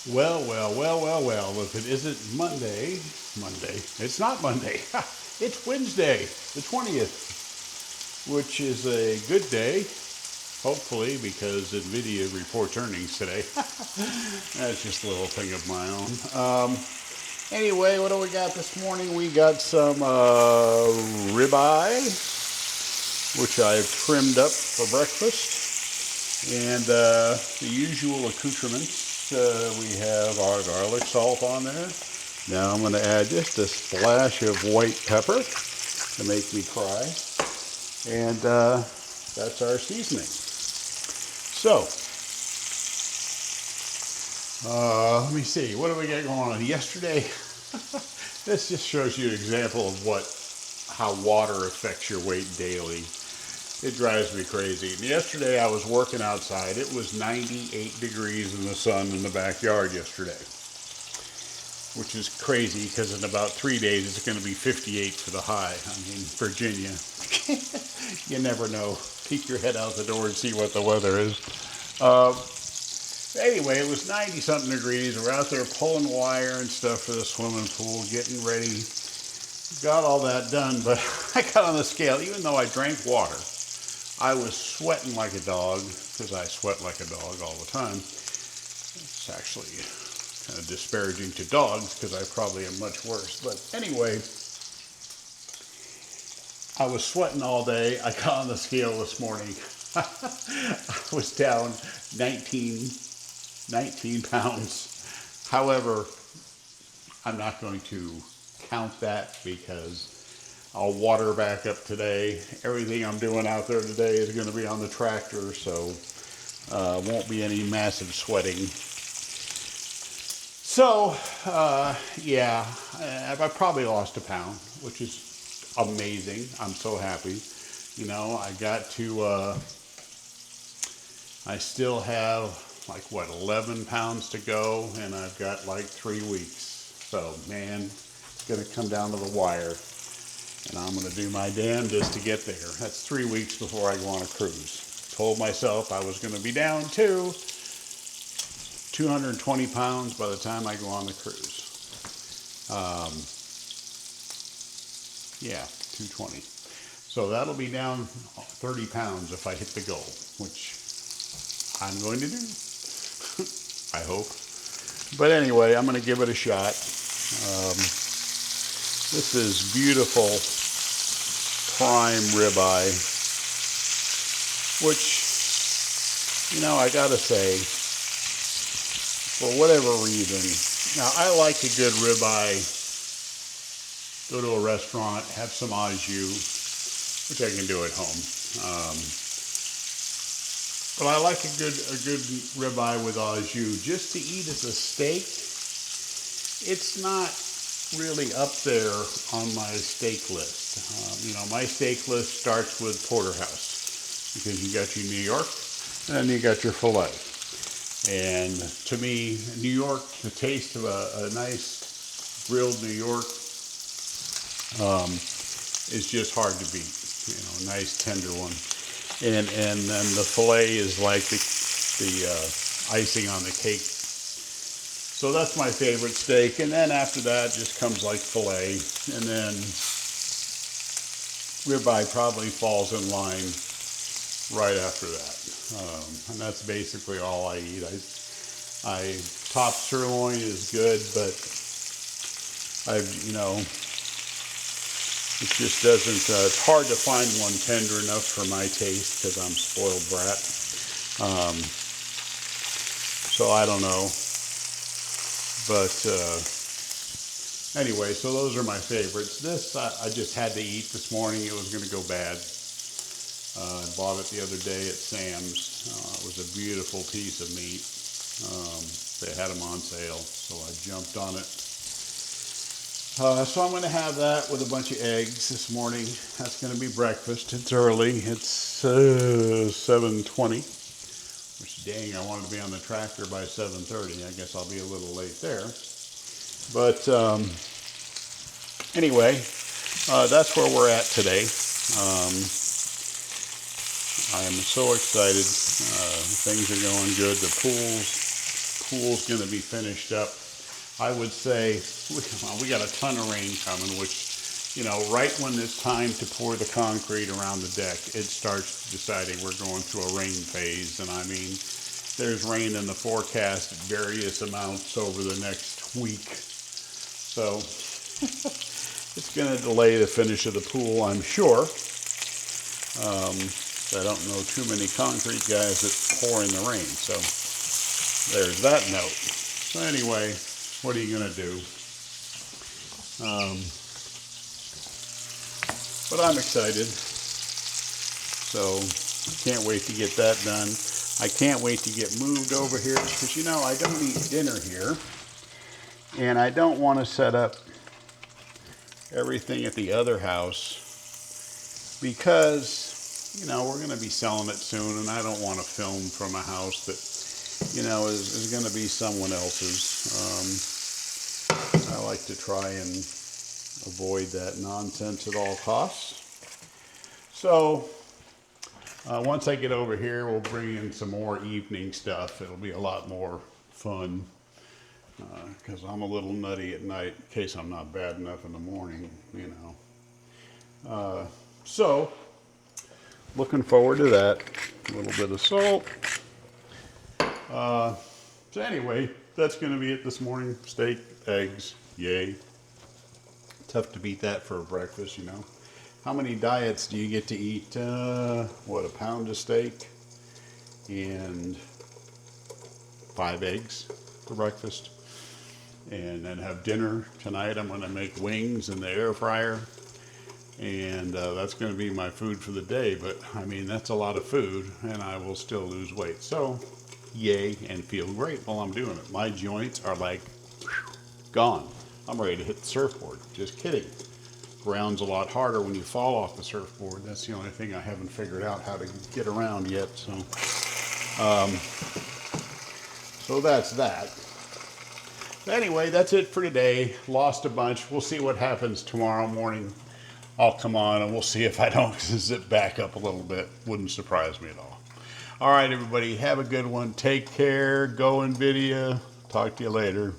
Well, if it isn't Monday, it's not Monday. It's Wednesday, the 20th, which is a good day, hopefully, because NVIDIA reports earnings today. That's just a little thing of my own. Anyway, what do we got this morning? We got some ribeye, which I've trimmed up for breakfast, and the usual accoutrements. We have our garlic salt on there. Now I'm going to add just a splash of white pepper to make me cry, and that's our seasoning. So, let me see. What do we got going on? Yesterday, this just shows you an example of how water affects your weight daily. It drives me crazy. And yesterday I was working outside. It was 98 degrees in the sun in the backyard yesterday, which is crazy because in about 3 days it's going to be 58 for the high. I mean, Virginia. You never know. Peek your head out the door and see what the weather is. Anyway, it was 90 something degrees. We're out there pulling wire and stuff for the swimming pool, getting ready. Got all that done, but I got on the scale. Even though I drank water, I was sweating like a dog, because I sweat like a dog all the time. It's actually kind of disparaging to dogs, because I probably am much worse. But anyway, I was sweating all day. I got on the scale this morning. I was down 19 pounds. However, I'm not going to count that because I'll water back up today. Everything I'm doing out there today is going to be on the tractor, so won't be any massive sweating. So, yeah, I probably lost a pound, which is amazing. I'm so happy. You know, I still have 11 pounds to go, and I've got 3 weeks. So, man, it's going to come down to the wire. And I'm going to do my damnedest to get there. That's 3 weeks before I go on a cruise. Told myself I was going to be down to 220 pounds by the time I go on the cruise. Yeah, 220. So that'll be down 30 pounds if I hit the goal, which I'm going to do. I hope. But anyway, I'm going to give it a shot. This is beautiful prime ribeye, which, I gotta say, for whatever reason, now I like a good ribeye, go to a restaurant, have some au jus, which I can do at home. But I like a good ribeye with au jus just to eat as a steak. It's not really up there on my steak list. My steak list starts with porterhouse, because you got your New York and then you got your filet. And to me, New York, the taste of a nice grilled New York is just hard to beat. A nice tender one. And then the filet is like the icing on the cake. So that's my favorite steak, and then after that just comes filet, and then ribeye probably falls in line right after that. And that's basically all I eat. Top sirloin is good, but it just doesn't. It's hard to find one tender enough for my taste because I'm a spoiled brat. So I don't know. But anyway, so those are my favorites. This I just had to eat this morning. It was going to go bad. I bought it the other day at Sam's. It was a beautiful piece of meat. They had them on sale, so I jumped on it. So I'm going to have that with a bunch of eggs this morning. That's going to be breakfast. It's early. It's 7:20. Which, dang, I wanted to be on the tractor by 7:30. I guess I'll be a little late there. But anyway, that's where we're at today. I am so excited. Things are going good. The pool's going to be finished up. I would say we got a ton of rain coming, which, you know, right when it's time to pour the concrete around the deck, it starts deciding we're going through a rain phase. And I mean, there's rain in the forecast at various amounts over the next week. So it's going to delay the finish of the pool, I'm sure. I don't know too many concrete guys that pour in the rain. So there's that note. So anyway, what are you going to do? But I'm excited. So can't wait to get that done. I can't wait to get moved over here because, you know, I don't eat dinner here. And I don't want to set up everything at the other house because, you know, we're going to be selling it soon and I don't want to film from a house that, you know, is going to be someone else's. I like to try and avoid that nonsense at all costs. So once I get over here, we'll bring in some more evening stuff. It'll be a lot more fun because I'm a little nutty at night in case I'm not bad enough in the morning, you know. So looking forward to that. A little bit of salt. So anyway, that's going to be it this morning. Steak, eggs, yay. Tough to beat that for a breakfast, you know. How many diets do you get to eat? What, a pound of steak and 5 eggs for breakfast? And then have dinner tonight. I'm going to make wings in the air fryer. And that's going to be my food for the day. But, I mean, that's a lot of food, and I will still lose weight. So, yay, and feel great while I'm doing it. My joints are like, whew, gone. I'm ready to hit the surfboard. Just kidding. Ground's a lot harder when you fall off the surfboard. That's the only thing I haven't figured out how to get around yet. So that's that. Anyway, that's it for today. Lost a bunch. We'll see what happens tomorrow morning. I'll come on and we'll see if I don't zip back up a little bit. Wouldn't surprise me at all. All right, everybody, have a good one. Take care. Go NVIDIA. Talk to you later.